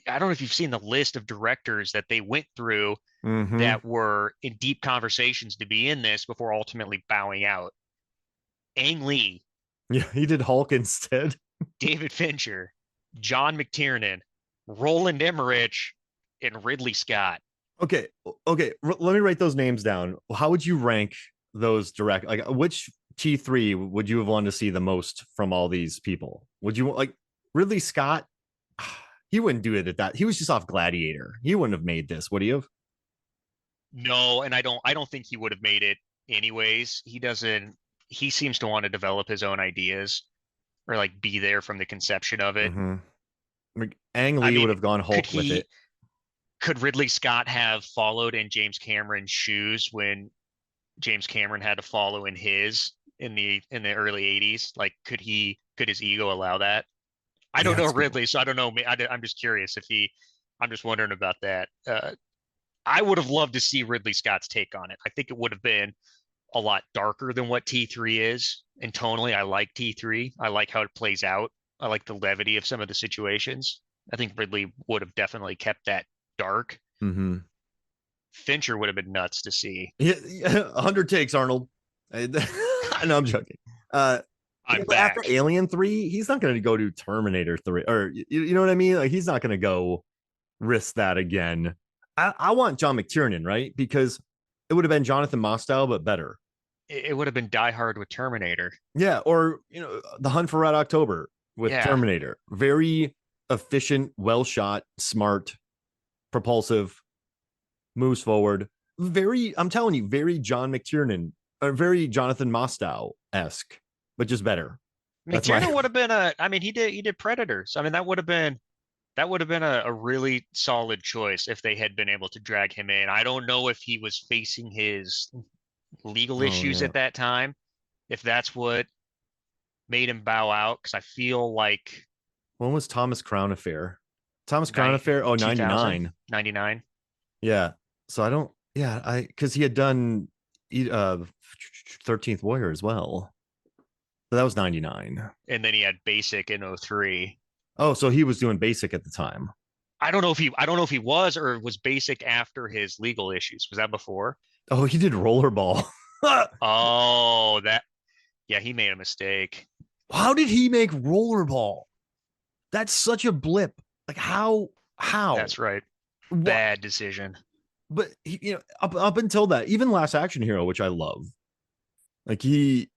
I don't know if you've seen the list of directors that they went through Mm-hmm. that were in deep conversations to be in this before ultimately bowing out. Ang Lee, Yeah, he did Hulk instead. David Fincher, John McTiernan, Roland Emmerich, and Ridley Scott. Okay, okay. Let me write those names down. How would you rank those direct? Like, which T3 would you have wanted to see the most from all these people? Would you like Ridley Scott? He wouldn't do it at that. He was just off Gladiator. He wouldn't have made this, would he have? No, and I don't think he would have made it anyways. He seems to want to develop his own ideas or like be there from the conception of it. Mm-hmm. Like, Ang I Lee would mean, have gone could Hulk with he it. could Ridley Scott have followed in James Cameron's shoes when James Cameron had to follow in his in the early 80s? Like could his ego allow that? I Yeah, don't know that's good. Ridley, so I don't know. I'm just curious if I'm just wondering about that. I would have loved to see Ridley Scott's take on it. I think it would have been a lot darker than what T3 is. And tonally, I like T3. I like how it plays out. I like the levity of some of the situations. I think Ridley would have definitely kept that dark. Mm-hmm. Fincher would have been nuts to see. Yeah, 100 takes, Arnold. No, I'm joking. Yeah, I'm but after back. Alien 3, he's not going to go to Terminator 3, or you know what I mean? Like he's not going to go risk that again. I want John McTiernan, right? Because it would have been Jonathan Mostow, but better. It would have been Die Hard with Terminator. Yeah, or The Hunt for Red October with Yeah. Terminator. Very efficient, well shot, smart, propulsive, moves forward. Very, I'm telling you, very John McTiernan, or very Jonathan Mostow esque, but just better. That's my McTiernan would have been I mean, he did Predators. I mean, that would have been That would have been a really solid choice if they had been able to drag him in. I don't know if he was facing his legal Oh issues yeah. at that time, if that's what made him bow out, because I feel like When was Thomas Crown Affair? Thomas Crown nine, Affair, oh, 2000, 99. 99. Yeah. So I don't, yeah, because he had done 13th Warrior as well. So that was 99. And then he had Basic in '03. Oh, so he was doing basic at the time. I don't know if he was or was Basic after his legal issues. Was that before? Oh, he did rollerball. Oh, that yeah, he made a mistake. How did he make rollerball? That's such a blip. Like how? That's right. What? Bad decision. But up until that, even Last Action Hero, which I love, like he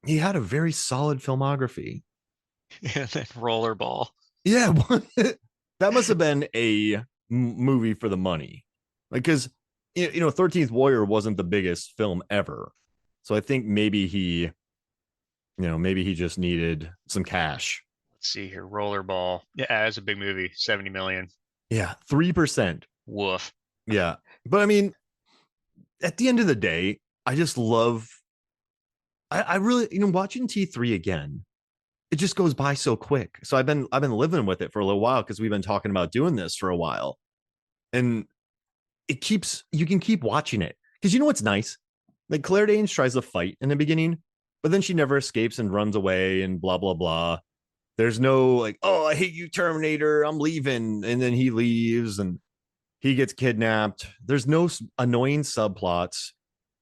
had a very solid filmography. And then Rollerball. Yeah, that must have been a movie for the money. Like, because 13th Warrior wasn't the biggest film ever. So I think maybe he just needed some cash. Let's see here. Rollerball. Yeah, it's a big movie. 70 million. Yeah, 3%. Woof. Yeah. But I mean, at the end of the day, I just love I really, watching T3 again, it just goes by so quick. So I've been living with it for a little while because we've been talking about doing this for a while. And you can keep watching it. Because you know what's nice? Like Claire Danes tries to fight in the beginning, but then she never escapes and runs away and blah blah blah. There's no like, oh, I hate you, Terminator, I'm leaving, and then he leaves and he gets kidnapped. There's no annoying subplots.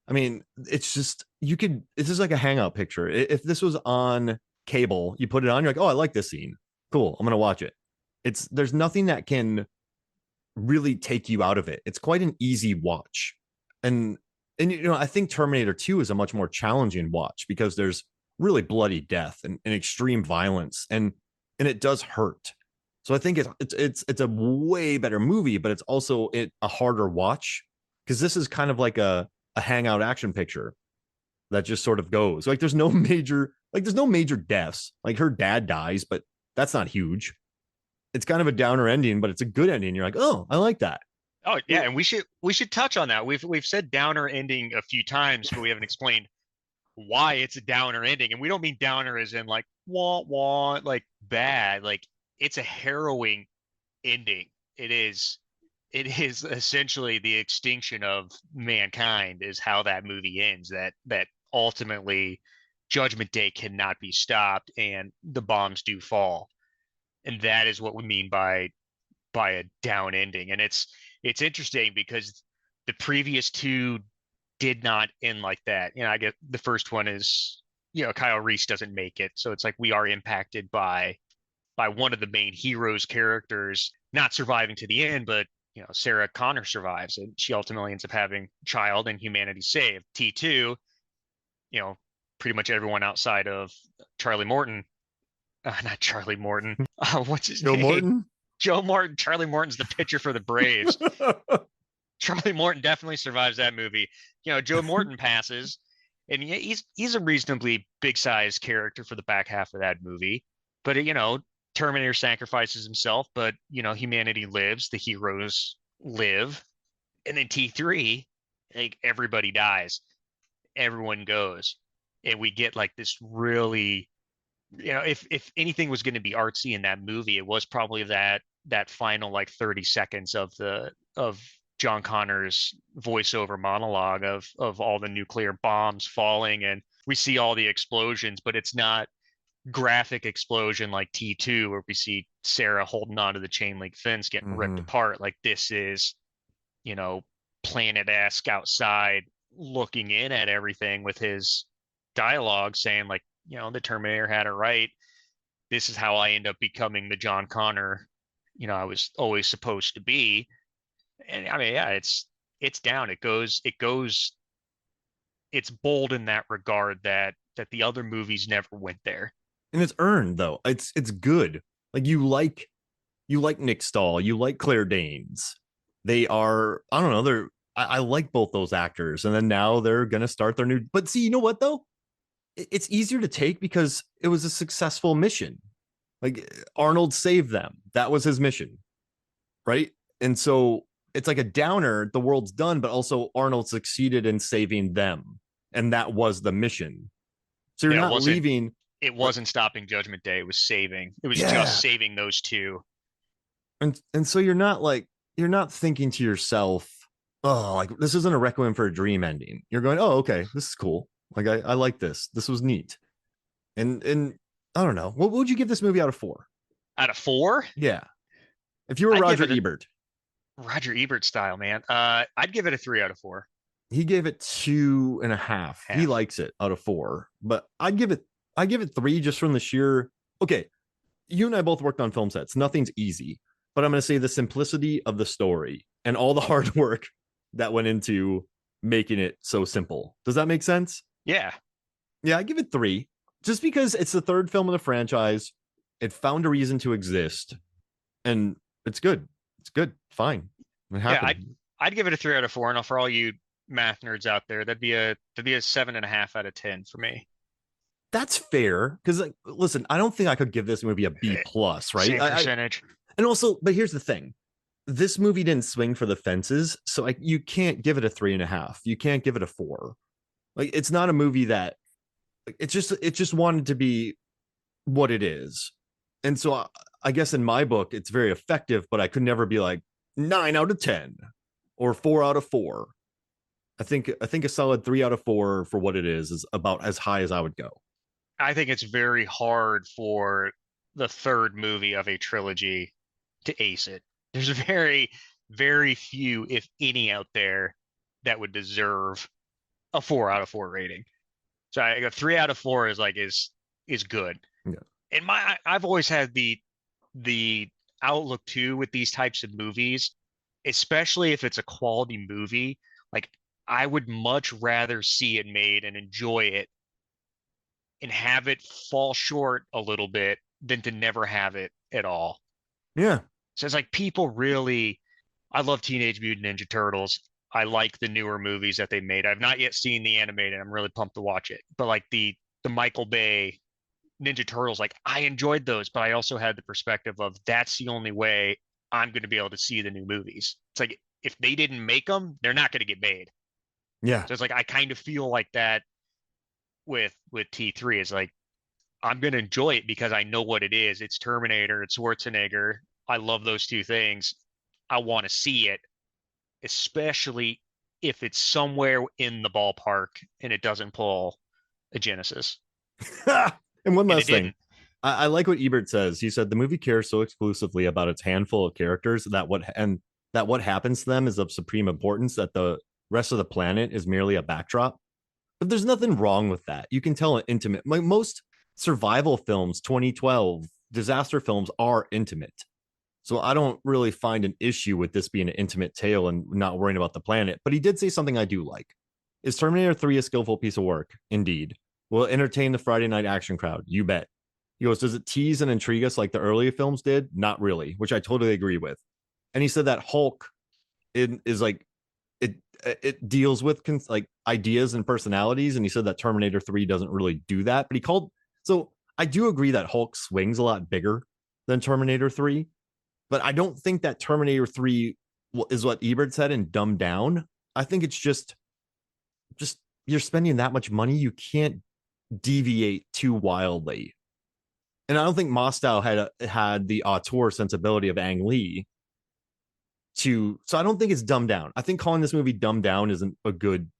I mean, it's just this is like a hangout picture. If this was on cable, you put it on, you're like, oh, I like this scene. Cool, I'm gonna watch it. There's nothing that can really take you out of it. It's quite an easy watch. And I think Terminator 2 is a much more challenging watch because there's really bloody death and extreme violence and it does hurt. So I think it's a way better movie, but it's also a harder watch because this is kind of like a hangout action picture that just sort of goes. Like there's no major deaths. Like her dad dies, but that's not huge. It's kind of a downer ending, but it's a good ending. You're like, oh, I like that. Oh yeah, and we should touch on that. We've said downer ending a few times, but we haven't explained why it's a downer ending. And we don't mean downer as in like wah wah, like bad. Like it's a harrowing ending. It is essentially the extinction of mankind is how that movie ends. That ultimately Judgment Day cannot be stopped and the bombs do fall. And that is what we mean by a down ending. And it's interesting because the previous two did not end like that. I get the first one is, Kyle Reese doesn't make it. So it's like we are impacted by one of the main heroes characters not surviving to the end, but Sarah Connor survives and she ultimately ends up having a child and humanity saved. T2, pretty much everyone outside of Charlie Morton, not Charlie Morton. What's his Joe name? Morton. Joe Morton. Charlie Morton's the pitcher for the Braves. Charlie Morton definitely survives that movie. Joe Morton passes, and he's a reasonably big sized character for the back half of that movie. But Terminator sacrifices himself, but humanity lives, the heroes live. And then T3, like everybody dies. Everyone goes. And we get like this really, if anything was going to be artsy in that movie, it was probably that final like 30 seconds of John Connor's voiceover monologue of all the nuclear bombs falling and we see all the explosions, but it's not graphic explosion like T2 where we see Sarah holding onto the chain link fence getting ripped apart. Like this is, Planet-esque outside looking in at everything with his dialogue saying like, the Terminator had it right. This is how I end up becoming the John Connor, I was always supposed to be. And I mean, yeah, it's down. It's bold in that regard that the other movies never went there. And it's earned though. It's good. Like you like Nick Stahl, you like Claire Danes. They are, I don't know, I like both those actors. And then now they're gonna start their new, but see, you know what though? It's easier to take because it was a successful mission. Like Arnold saved them. That was his mission. right? And so it's like a downer. The world's done, but also Arnold succeeded in saving them, and that was the mission. So you're Yeah, not leaving. it wasn't stopping Judgment Day. It was saving. It was just Yeah, saving those two. and so you're not thinking to yourself, oh, like this isn't a Requiem for a Dream ending. You're going, oh, okay, this is cool. Like I like this. This was neat. And I don't know. What would you give this movie out of 4? Out of four, Yeah. If you were I'd give Roger it a Ebert, Roger Ebert style, man. I'd give it a 3 out of 4. he gave it 2.5. He Half. likes it out of 4, but I give it 3 just from the sheer. Okay, you and I both worked on film sets. Nothing's easy, but I'm going to say the simplicity of the story and all the hard work that went into making it so simple. Does that make sense? Yeah. Yeah, I give it 3 just because it's the third film of the franchise. It found a reason to exist, and it's good. It's good. Fine. It Yeah, happened. I'd give it a 3 out of 4. And for all you math nerds out there, that'd be a 7.5 out of 10 for me. That's fair because, like, listen, I don't think I could give this movie a B Eh, plus, right? Same percentage. And also, but here's the thing: this movie didn't swing for the fences, so like you can't give it a 3.5. You can't give it a 4. Like it's not a movie that like, it just wanted to be what it is, and so I guess in my book it's very effective, but I could never be like 9 out of 10 or 4 out of 4. I think a solid 3 out of 4 for what it is about as high as I would go. I think it's very hard for the third movie of a trilogy to ace it. There's very few, if any, out there that would deserve a 4 out of 4 rating. So a 3 out of 4 is good. Yeah. And I've always had the outlook too with these types of movies, especially if it's a quality movie. Like I would much rather see it made and enjoy it and have it fall short a little bit than to never have it at all. Yeah. So it's like people really, I love Teenage Mutant Ninja Turtles. I like the newer movies that they made. I've not yet seen the animated. I'm really pumped to watch it. But like the Michael Bay Ninja Turtles, like I enjoyed those, but I also had the perspective of that's the only way I'm going to be able to see the new movies. It's like if they didn't make them, they're not going to get made. Yeah. So it's like I kind of feel like that with T3 is like I'm gonna enjoy it because I know what it is. It's Terminator, it's Schwarzenegger. I love those two things. I want to see it, especially if it's somewhere in the ballpark and it doesn't pull a Genesis. And one And it last thing. didn't. I like what Ebert says. He said the movie cares so exclusively about its handful of characters that what happens to them is of supreme importance that the rest of the planet is merely a backdrop. But there's nothing wrong with that. You can tell an intimate, like most survival films, 2012 disaster films are intimate. So I don't really find an issue with this being an intimate tale and not worrying about the planet. But he did say something I do like. Is Terminator 3 a skillful piece of work? Indeed. Will it entertain the Friday night action crowd? You bet. He goes, does it tease and intrigue us like the earlier films did? Not really, which I totally agree with. And he said that Hulk is like it it deals with like ideas and personalities, and he said that Terminator 3 doesn't really do that. But he called so I do agree that Hulk swings a lot bigger than Terminator 3, but I don't think that Terminator 3 is what Ebert said and dumbed down. I think it's just you're spending that much money, you can't deviate too wildly. And I don't think Mostow had the auteur sensibility of Ang Lee so I don't think it's dumbed down. I think calling this movie dumbed down isn't a good.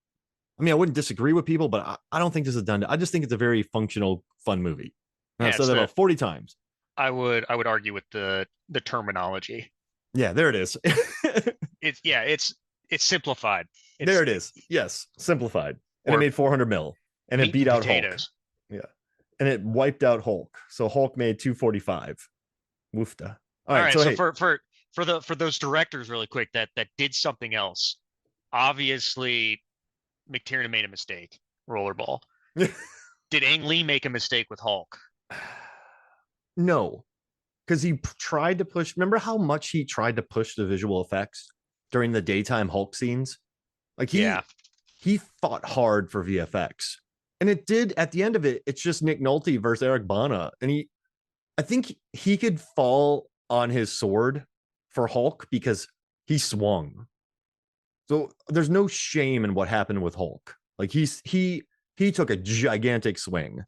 I mean, I wouldn't disagree with people, but I don't think this is done. I just think it's a very functional, fun movie. And I've Yeah, said it's that the about 40 times. I would argue with the terminology. Yeah, there it is. It's simplified. There It's it is. Yes, simplified. And it or made 400 mil. And it meat beat and out Hulk. potatoes. Yeah. And it wiped out Hulk. So Hulk made 245. Woofda. All All right. right, So so hey, for those directors really quick that did something else. Obviously, McTiernan made a mistake. Rollerball. Did Ang Lee make a mistake with Hulk? no, because he tried to push. Remember how much he tried to push the visual effects during the daytime Hulk scenes? Like Yeah. he fought hard for VFX, and it did. At the end of it, it's just Nick Nolte versus Eric Bana, and I think he could fall on his sword for Hulk because he swung. So there's no shame in what happened with Hulk. Like he took a gigantic swing.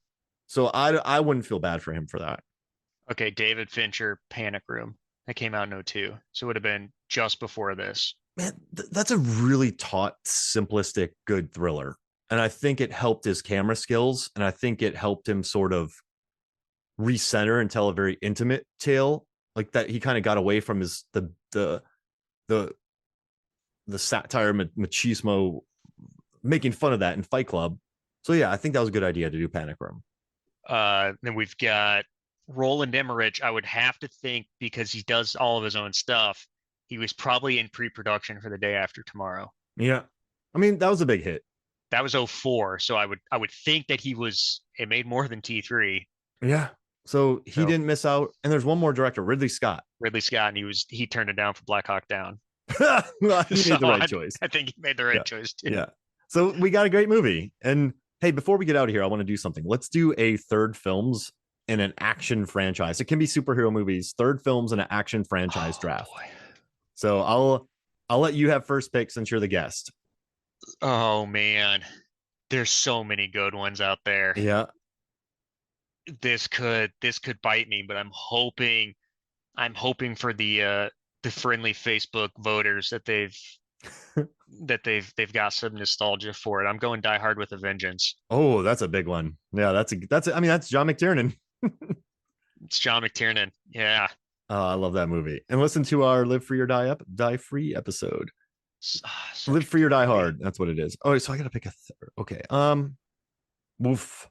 So I wouldn't feel bad for him for that. Okay, David Fincher, Panic Room. That came out in '02, so it would have been just before this. Man, that's a really taut, simplistic, good thriller. And I think it helped his camera skills, and I think it helped him sort of recenter and tell a very intimate tale, like that. He kind of got away from his the the satire machismo, making fun of that in Fight Club. So yeah, I think that was a good idea to do Panic Room. Then we've got Roland Emmerich. I would have to think because he does all of his own stuff. He was probably in pre-production for The Day After Tomorrow. Yeah, I mean that was a big hit. That was '04, so I would think that it made more than T3. Yeah, so he So didn't miss out. And there's one more director, Ridley Scott. Ridley Scott, and he turned it down for Black Hawk Down. Well, he So made the right choice. I think he made the right Yeah. choice too. Yeah. So we got a great movie. And hey, before we get out of here, I want to do something. Let's do a third films in an action franchise. It can be superhero movies, third films in an action franchise draft. Boy. So I'll let you have first pick since you're the guest. Oh man, there's so many good ones out there. Yeah. This could bite me, but I'm hoping for the friendly Facebook voters that they've got some nostalgia for it. I'm going Die Hard with a Vengeance. Oh, that's a big one. Yeah, I mean, that's John McTiernan. It's John McTiernan. Yeah. Oh, I love that movie. And listen to our Live Free or Die Free episode. Live Free or Die Hard. That's what it is. Oh, so I gotta pick a third. Okay. Woof.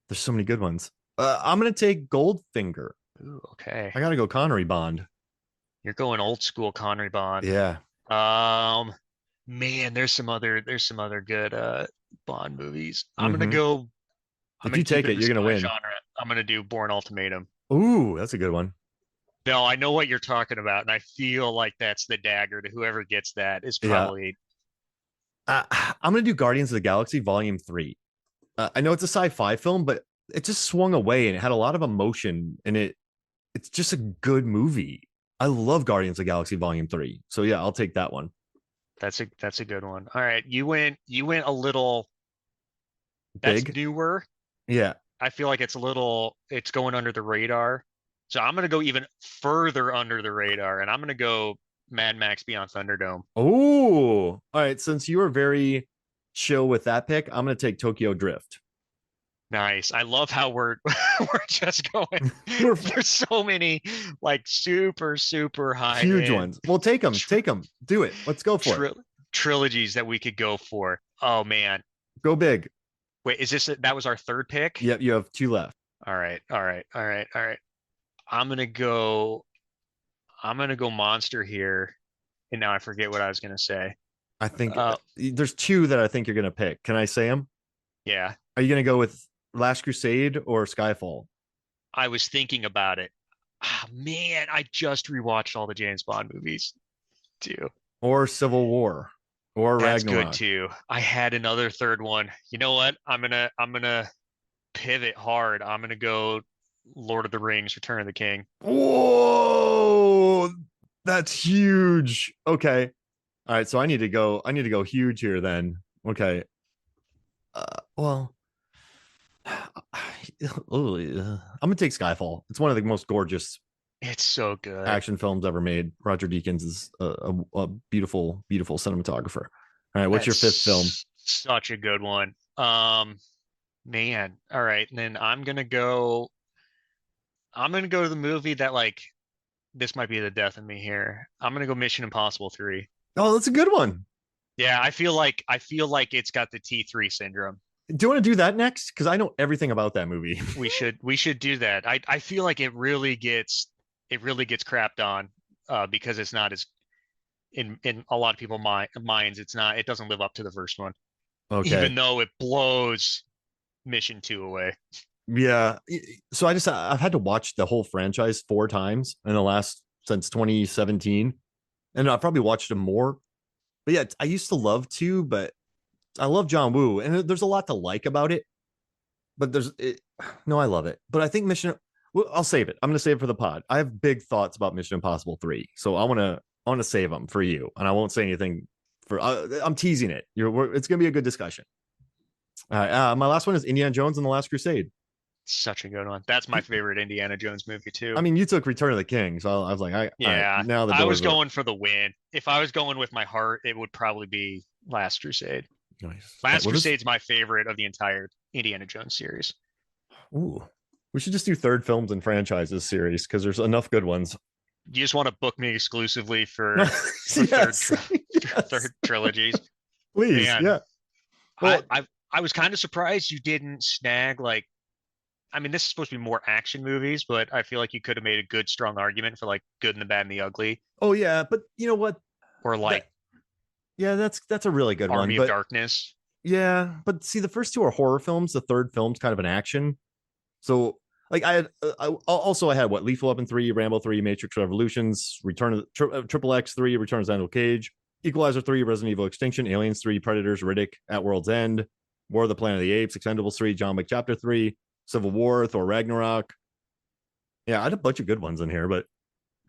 There's so many good ones. I'm gonna take Goldfinger. Ooh, okay. I gotta go Connery Bond. You're going old school Connery Bond. Yeah. Man, there's some other good Bond movies. I'm Mhm. gonna go. I'm If gonna you take keep it, in you're the gonna spy win. genre. I'm gonna do Born Ultimatum. Ooh, that's a good one. No, I know what you're talking about, and I feel like that's the dagger to whoever gets that is Yeah. probably I'm gonna do Guardians of the Galaxy Volume 3. I know it's a sci-fi film, but it just swung away and it had a lot of emotion, and it's just a good movie. I love Guardians of the Galaxy Volume 3. So yeah, I'll take that one. that's a good one. All right, you went a little that's Big. newer. Yeah. I feel like it's going under the radar. So I'm gonna go even further under the radar, and I'm gonna go Mad Max Beyond Thunderdome. Oh, all right. Since you were very chill with that pick, I'm gonna take Tokyo Drift. Nice. I love how we're we're just going. We're There's so many like super, super high huge end ones. Well, take them. Take them. Do it. Let's go for it. trilogies that we could go for. Oh man. Go big. Wait, that was our third pick? Yep. You have two left. All right. All right. All right. All right. I'm gonna go monster here. And now I forget what I was gonna say. I think Uh there's two that I think you're gonna pick. Can I say them? yeah. Are you gonna go with Last Crusade or Skyfall? I was thinking about it. Ah, man, I just rewatched all the James Bond movies too. Or Civil War? Or That's Ragnarok? good too. I had another third one. You know what? I'm gonna pivot hard. I'm gonna go Lord of the Rings, Return of the King. Whoa, that's huge. Okay. All right. So I need to go huge here then. Okay. Well, I'm gonna take Skyfall. It's one of the most gorgeous It's so good. action films ever made. Roger Deakins is a beautiful, beautiful cinematographer. All right, what's your fifth film? Such a good one. Man. All right. And then I'm gonna go to the movie that like this might be the death of me here. I'm gonna go Mission Impossible 3. Oh, that's a good one. Yeah, I feel like it's got the T3 syndrome. Do you want to do that next? Because I know everything about that movie. We should do that. I feel like it really gets crapped on because it's not as in a lot of people's minds it doesn't live up to the first one. Okay. Even though it blows Mission 2 away. Yeah. So I've had to watch the whole franchise 4 times in the last since 2017. And I've probably watched them more. But yeah, I used to love 2, but I love John Woo, and there's a lot to like about it. But no, I love it. But I think Well, I'll save it. I'm going to save it for the pod. I have big thoughts about Mission Impossible 3. So I want to save them for you, and I won't say anything for I'm teasing it. It's going to be a good discussion. All right. My last one is Indiana Jones and the Last Crusade. Such a good one. That's my favorite Indiana Jones movie I too. mean, you took Return of the King, so I was like, all right, Yeah, now the I was doors are going for the win. If I was going with my heart, it would probably be Last Crusade. nice. All right, Last well, this, Crusade's my favorite of the entire Indiana Jones series. ooh, we should just do third films and franchises series because there's enough good ones. You just want to book me exclusively for Yes, third trilogies, please, man. yeah. Well, I was kind of surprised you didn't snag like. I mean, this is supposed to be more action movies, but I feel like you could have made a good, strong argument for like Good and the Bad and the Ugly, oh yeah, but you know what? or like That yeah, that's a really good one. Army of But Darkness. yeah, but see, the first two are horror films. The third film's kind of an action. So like I had what Lethal Weapon 3, Rambo 3, Matrix Revolutions, Return of Triple X 3, Return of Daniel Cage, Equalizer 3, Resident Evil Extinction, Aliens 3, Predators, Riddick, At World's End, War of the Planet of the Apes, Expendables 3, John Wick Chapter 3, Civil War, Thor Ragnarok. Yeah, I had a bunch of good ones in here, but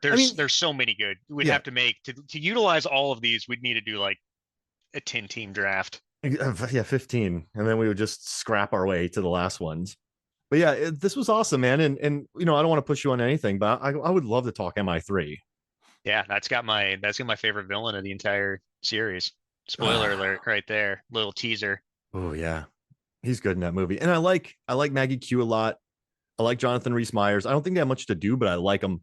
I mean, There's so many good. We'd yeah, have to make to utilize all of these. We'd need to do like a 10 team draft. yeah, 15, and then we would just scrap our way to the last ones. But yeah, this was awesome, man. And I don't want to push you on anything, but I would love to talk MI3. Yeah, that's got my favorite villain of the entire series. Spoiler alert right there. Little teaser. Oh yeah, he's good in that movie, and I like Maggie Q a lot. I like Jonathan Rhys Meyers. I don't think they have much to do, but I like him.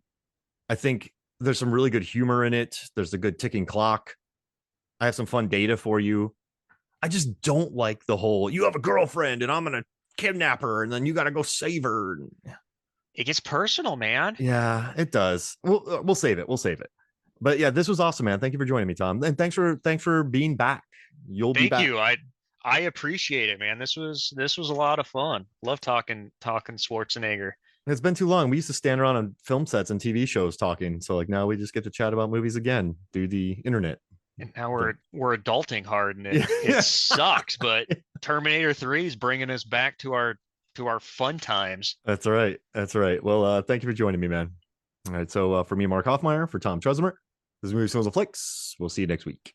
I think there's some really good humor in it. There's a good ticking clock. I have some fun data for you. I just don't like the whole you have a girlfriend and I'm gonna kidnap her and then you got to go save her. It gets personal, man. Yeah, it does. We'll save it. We'll save it. But yeah, this was awesome, man. Thank you for joining me, Tom, and thanks for being back. You'll be Thank back. you. I appreciate it, man. This was a lot of fun. Love talking Schwarzenegger. It's been too long. We used to stand around on film sets and TV shows talking. So like now we just get to chat about movies again through the internet. And now we're adulting hard and it Yeah. sucks, but Terminator 3 is bringing us back to our fun times. That's right. That's right. Well, thank you for joining me, man. All right. So for me, Mark Hoffmeyer, for Tom Trezemer, this is Movie Films and Flicks. We'll see you next week.